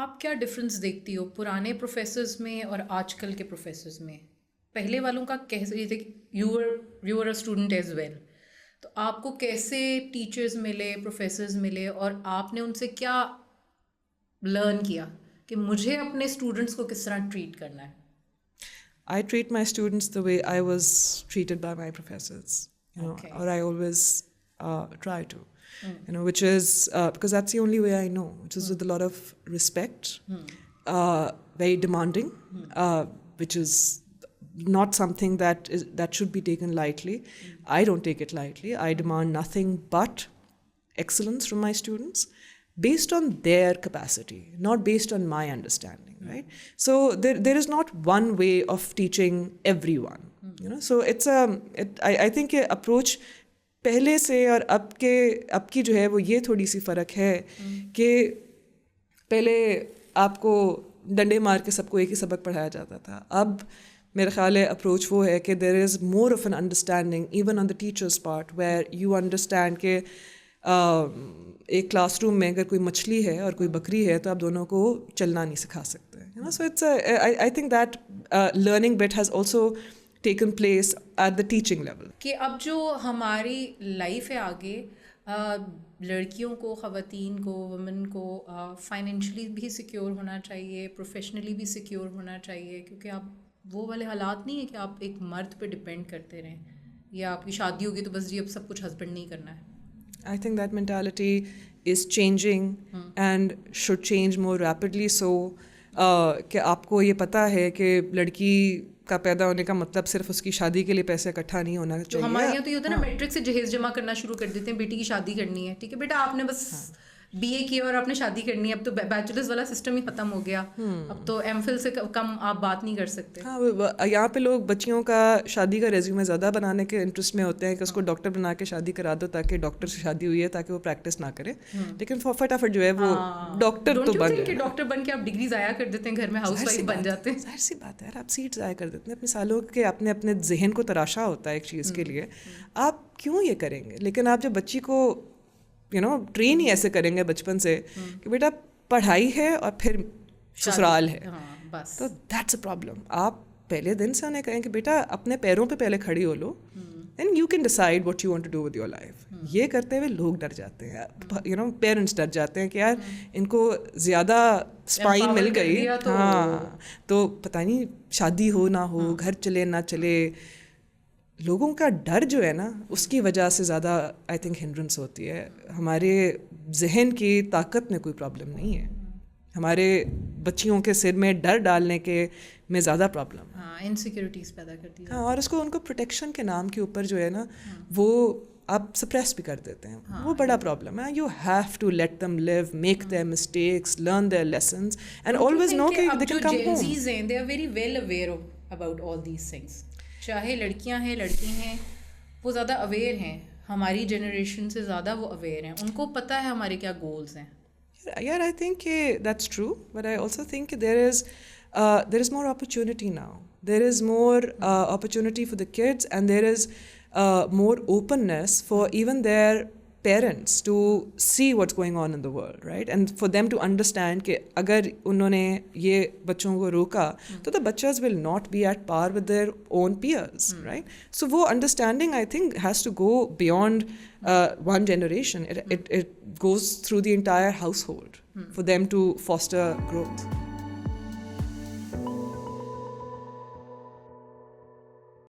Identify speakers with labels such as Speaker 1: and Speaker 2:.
Speaker 1: آپ کیا ڈفرینس دیکھتی ہو پرانے پروفیسرز میں اور آج کل کے پروفیسرز میں؟ پہلے والوں کا کیسے تھے، you are a student as well, تو آپ کو کیسے ٹیچرز ملے، پروفیسرز ملے، اور آپ نے ان سے کیا لرن کیا کہ مجھے اپنے اسٹوڈنٹس کو کس طرح ٹریٹ کرنا ہے؟
Speaker 2: I treat my students the way I was treated by my professors,
Speaker 1: Okay.
Speaker 2: or I always try to, which is because that's the only way I know, which is with a lot of respect, very demanding, which is not something that should be taken lightly. I don't take it lightly. I demand nothing but excellence from my students, based on their capacity, not based on my understanding, right? So there is not one way of teaching everyone, so it's I think یہ approach پہلے سے اور اب کی جو ہے وہ یہ تھوڑی سی فرق ہے کہ پہلے آپ کو ڈنڈے مار کے سب کو ایک ہی سبق پڑھایا جاتا تھا. اب میرا خیال ہے اپروچ وہ ہے کہ there is more of an understanding even on the teacher's part, where you understand کہ ایک کلاس روم میں اگر کوئی مچھلی ہے اور کوئی بکری ہے تو آپ دونوں کو چلنا نہیں سکھا سکتے. So it's I think that learning but has also taken place at the teaching level.
Speaker 1: کہ اب جو ہماری لائف ہے آگے، لڑکیوں کو، خواتین کو، وومن کو فائنینشلی بھی سیکیور ہونا چاہیے، پروفیشنلی بھی سیکیور ہونا چاہیے، کیونکہ اب وہ والے حالات نہیں ہیں کہ آپ ایک مرد پہ ڈپینڈ کرتے رہیں یا آپ کی شادی ہوگی تو بس جی اب سب کچھ ہسبینڈ نہیں کرنا ہے.
Speaker 2: I think that mentality is changing and should change more rapidly. So کہ آپ کو یہ پتہ ہے کہ لڑکی کا پیدا ہونے کا مطلب صرف اس کی شادی کے لیے پیسے اکٹھا نہیں ہونا چاہیے.
Speaker 1: ہمارے یہاں تو یہ ہوتا ہے نا، میٹرک سے جہیز جمع کرنا شروع کر دیتے ہیں، بیٹی کی شادی کرنی ہے، ٹھیک ہے بیٹا آپ نے بس بی اے کیا اور آپ نے شادی کرنی ہے. اب تو بیچلرز والا سسٹم ہی ختم ہو گیا، اب تو ایم فل سے کم آپ بات نہیں کر سکتے.
Speaker 2: ہاں، یہاں پہ لوگ بچیوں کا شادی کا ریزیومے زیادہ بنانے کے انٹرسٹ میں ہوتے ہیں کہ اس کو ڈاکٹر بنا کے شادی کرا دو تاکہ ڈاکٹر سے شادی ہوئی ہے تاکہ وہ پریکٹس نہ کرے، لیکن فٹافٹ جو ہے وہ ڈاکٹر تو بن گئے.
Speaker 1: ڈاکٹر بن کے آپ ڈگری ضائع کر دیتے ہیں، گھر میں ہاؤس وائف بن جاتے ہیں.
Speaker 2: ظاہر سی بات ہے یار، آپ سیٹ ضائع کر دیتے ہیں اپنے سالوں کے، اپنے ذہن کو تراشا ہوتا ہے ایک چیز کے لیے، آپ کیوں یہ کریں گے؟ لیکن آپ جب بچی کو ٹرین ہی ایسے کریں گے بچپن سے کہ بیٹا پڑھائی ہے اور پھر سسرال ہے، تو دیٹس اے پرابلم. آپ پہلے دن سے انہیں کہیں کہ بیٹا اپنے پیروں پہ پہلے کھڑی ہو لو، and you can decide what you want to do with your life. یہ کرتے ہوئے لوگ ڈر جاتے ہیں، پیرنٹس ڈر جاتے ہیں کہ یار ان کو زیادہ اسپائن مل گئی، ہاں تو پتہ نہیں شادی ہو نہ ہو، گھر چلے نہ چلے. لوگوں کا ڈر جو ہے نا، اس کی وجہ سے زیادہ آئی تھنک ہنڈرنس ہوتی ہے. ہمارے ذہن کی طاقت میں کوئی پرابلم نہیں ہے، ہمارے بچیوں کے سر میں ڈر ڈالنے کے میں زیادہ پرابلم ہے،
Speaker 1: انسیکیورٹیز پیدا کرتی ہے.
Speaker 2: ہاں، اور اس کو ان کو پروٹیکشن کے نام کے اوپر جو ہے نا وہ آپ سپریس بھی کر دیتے ہیں، وہ بڑا پرابلم ہے. You have to let them live, make their mistakes, learn their lessons and always know کہ they can come home.
Speaker 1: They are very well aware about all these things. چاہے لڑکیاں ہیں لڑکی ہیں، وہ زیادہ اویئر ہیں، ہماری جنریشن سے زیادہ وہ اویئر ہیں، ان کو پتہ ہے ہمارے کیا گولز ہیں.
Speaker 2: Yeah, I think that's true, but I also think there is more opportunity now. There is more opportunity for the kids, and there is more openness for even their parents to see what's going on in the world, right? And for them to understand کہ اگر انہوں نے یہ بچوں کو روکا تو the bachas will not be at par with their own peers, right? So وہ understanding I think has to go beyond one generation. It goes through the entire household for them to foster growth.